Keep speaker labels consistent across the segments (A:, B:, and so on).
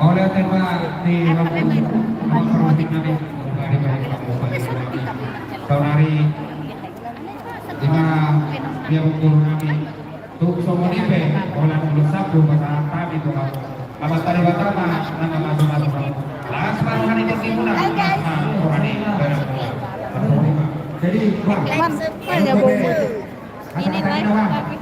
A: Oleh tema di mengkerutin nabi dari banyak tahun hari lima dia buku nabi tuk somonipe oleh mulut sabdu bahasa tabi itu kamu abad tadi batama nama masuk las paruhan itu timuna las rohani jadi bang
B: Hanya bau mulut. Ini live tapi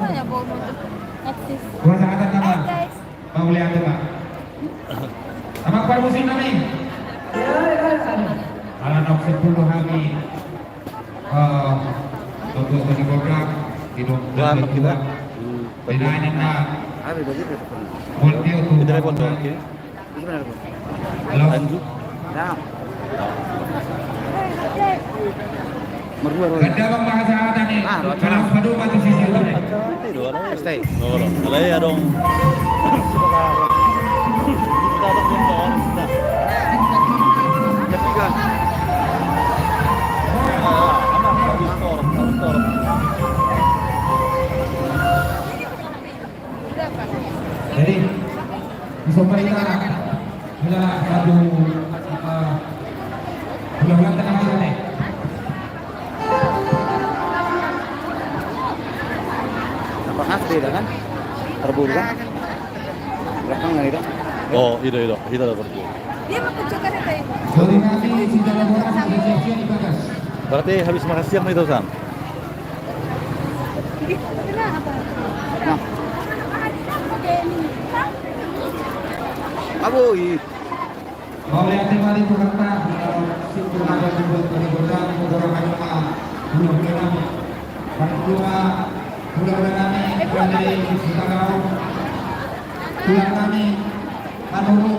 B: hanya bau mulut. Eksis.
A: gua sangat nama mau lihat coba sama kepala musim kami ala nok 10 hari untuk di goblak di
C: Doang kita.
A: Bedain na
C: Ada baju itu.
A: multi untuk
C: Kita telepon tuh. Oke. Lanjut.
D: Nah,
A: ganda bang bahasa ada nih kalau padu mati sisi
C: Itu ada.
D: stay.
C: Oh, ada ya dong. Kita ada yang tahu.
D: Ketiga.
A: jadi bisa kita bila satu bulan-bulan tengah kita nih
D: Nampak khas beda kan? Terburu kan? Belakang nggak itu?
C: Oh, itu. Kita ada pergi.
B: Dia mau kucukkan itu.
A: koordinasi sidang laboratorium resepsi di bagas
C: Berarti habis makan siang itu, Sam?
B: Kenapa?
D: Nah,
B: Oke,
D: aboy.
A: mau lihat kembali Jakarta simpul ada dibuat dari godang beberapa kali bulan-bulan dan bulan-bulan kami dari Sitagau bulan kami Manuru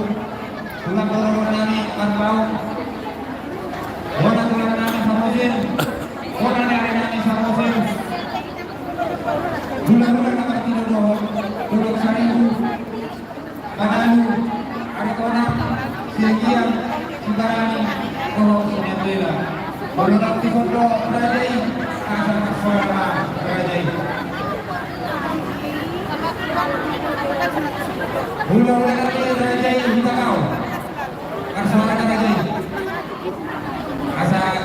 A: bulan kami Manbau bulan kami Samosir bulan kami Samosir bulan kami Tidodo bulan Saribu Padalu Arikonak Siagian Sibarani Kohok Sinabela Barudak Tikondo Rajai Asal Suara Rajai Bulan Rajai Hitakau Asal Rajai Asal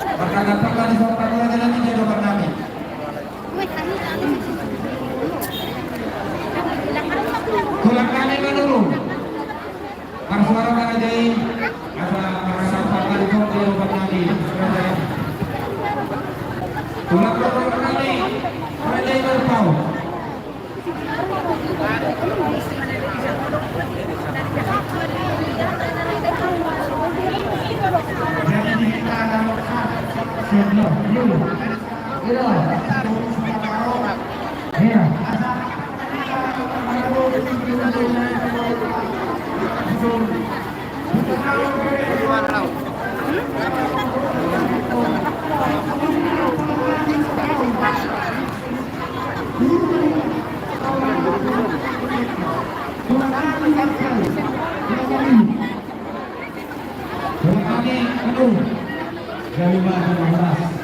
A: Perkata-kata di soal Rajai Nanti Jodoh Bernami Tulang kami menurun Marsuara Rajai Asal Perkata-kata di soal Jodoh Bernami Tulang kami Rajai Berpau jadi kita dalam sebelum dulu ya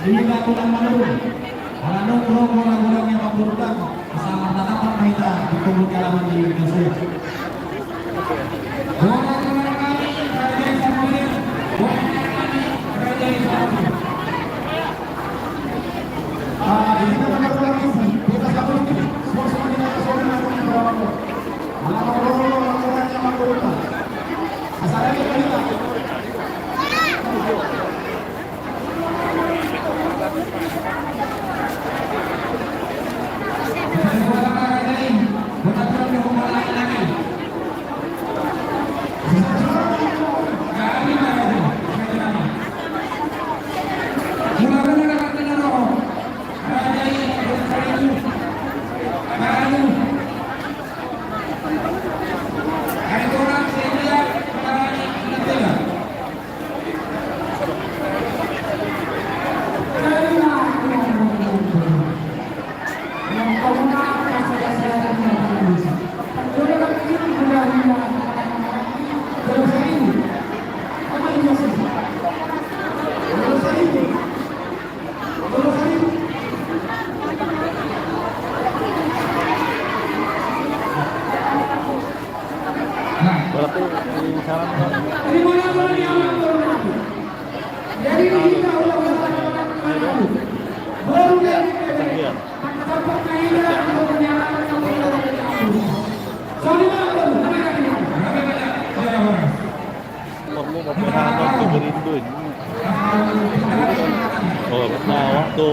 A: ini lakukan menurun kalau nongkrong orang-orang yang membutuhkan bersama tanaman kita di kumpul kalangan di Indonesia orang-orang kami Raja Samudin orang-orang kami Raja Samudin di sini menurut kita Samudin semua kita seorang orang-orang yang membutuhkan asalnya kita Ada orang saya lihat
C: berarti di sana kan
A: Jadi kita ulang
C: ketinggian. Perlu memperhatikan keberinduan. Oh, nah waktu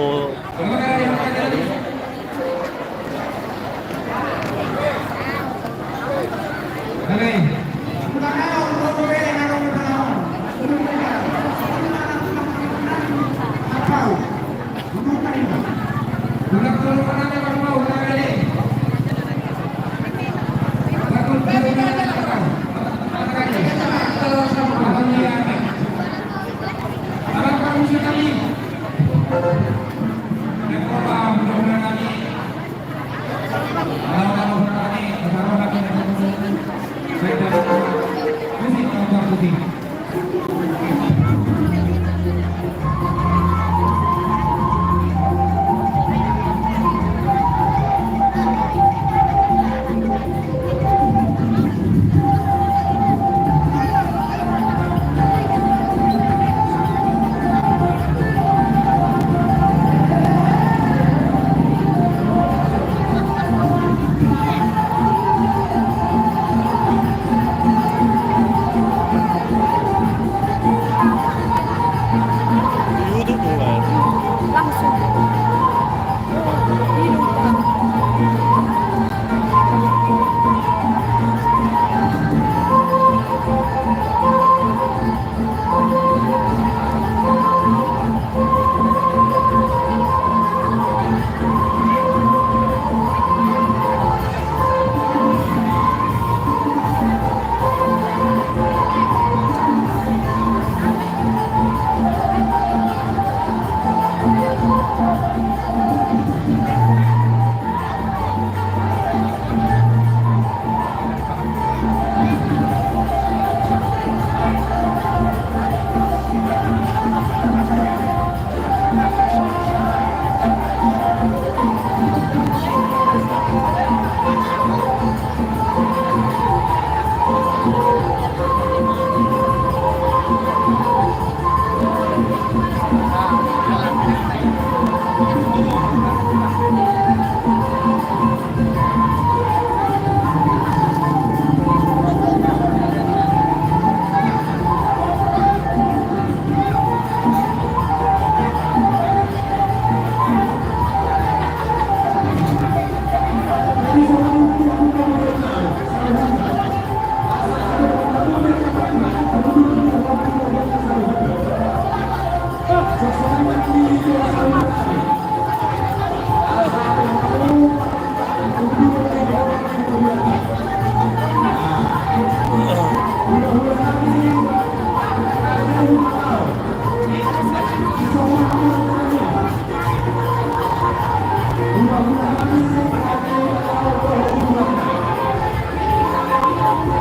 C: YouTube kan.
B: Langsung.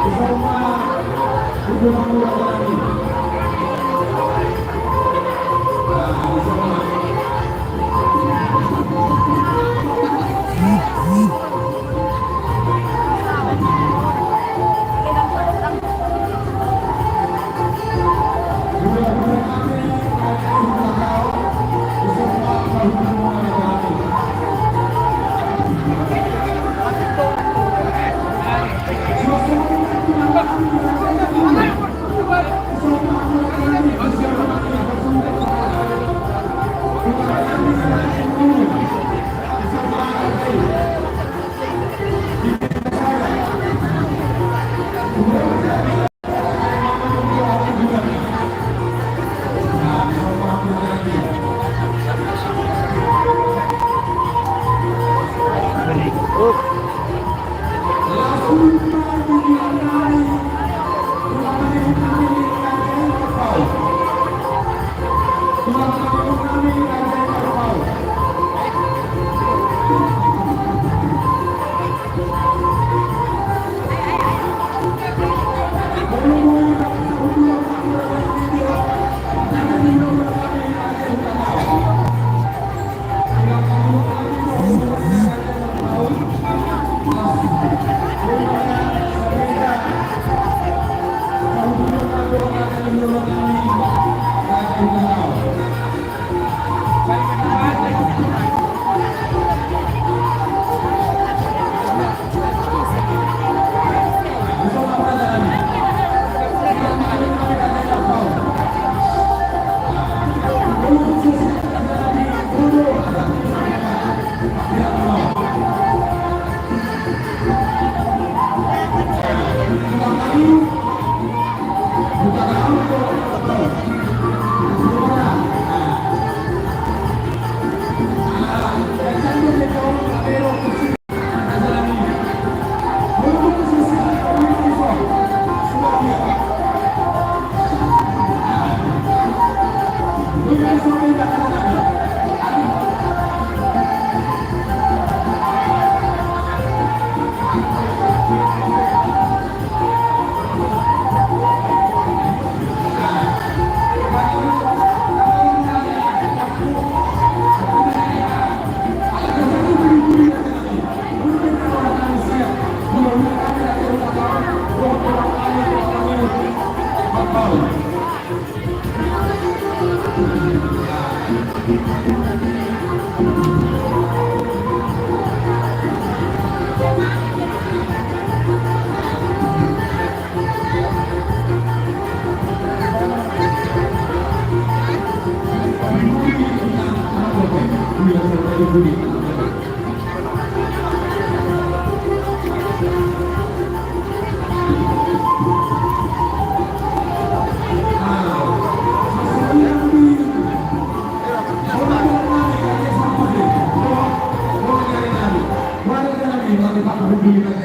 B: Di rumah.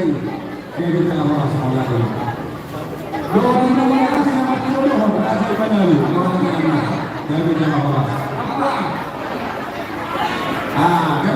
A: Dia di tengah bola sekolah ini. Dua nomor 16 berhasil penalti. Dia di tengah bola.